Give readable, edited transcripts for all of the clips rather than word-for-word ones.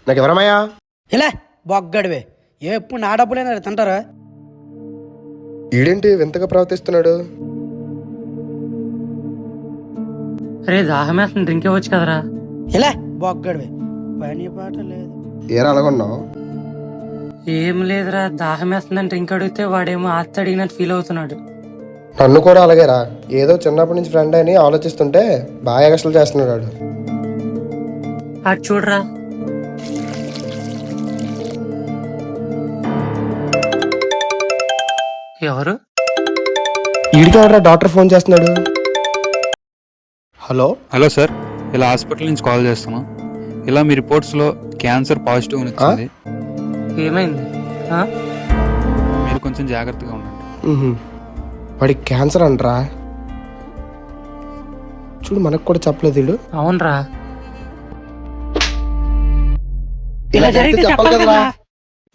నాకు ఎవరమ్మయ్యా? ఇలా బొగ్గడివే ఎప్పుడు నా డబ్బులైనా తింటారా? ఈడేంటి వింతగా ప్రవర్తిస్తున్నాడు? అరే దాహమేస్తుంది, డ్రింక్ ఇవ్వచ్చు కదరా. ఇలా బొగ్గడివే పని పాట లేదు. ఏరా అలాగొన్నావు? ఏం లేదురా, దాహమేస్తుందని డ్రింక్ అడిగితే వాడేమో ఆస్తి అడిగినట్టు ఫీల్ అవుతున్నాడు. నన్ను కూడా అలాగేరా, ఏదో చిన్నప్పటి నుంచి ఫ్రెండ్ అని ఆలోచిస్తుంటే బాగా ఎగస్టలు చేస్తున్నాడు వాడు. అటు చూడరా. ఎవరు? ఈడికి ఎవరా డాక్టర్ ఫోన్ చేస్తున్నాడు? హలో హలో సార్, ఇలా హాస్పిటల్ నుంచి కాల్ చేస్తున్నాం. ఇలా మీ రిపోర్ట్స్లో క్యాన్సర్ పాజిటివ్ అని వచ్చింది. ఏమైంది? మీరు కొంచెం జాగ్రత్తగా ఉండండి. వాడికి క్యాన్సర్ అంటరా? చూడు, మనకు కూడా చెప్పలేదు వీడు. అవునరా. ఇలా జరిగితే చెప్పాలి కదరా.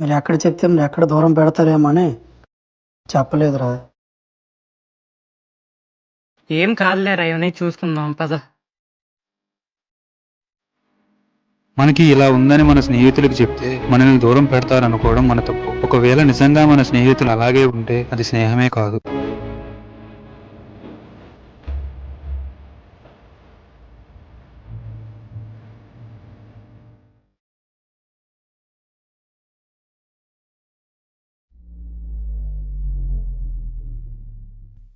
మీరు ఎక్కడ చెప్తే మీరు ఎక్కడ దూరం పెడతారేమో అని చెప్పలేదురా. ఏం కాదులేరా, ఇవన్నీ చూసుకుందాం పద. మనకి ఇలా ఉందని మన స్నేహితులకు చెప్తే మనల్ని దూరం పెడతారనుకోవడం మన తప్పు. ఒకవేళ నిజంగా మన స్నేహితులు అలాగే ఉంటే అది స్నేహమే కాదు.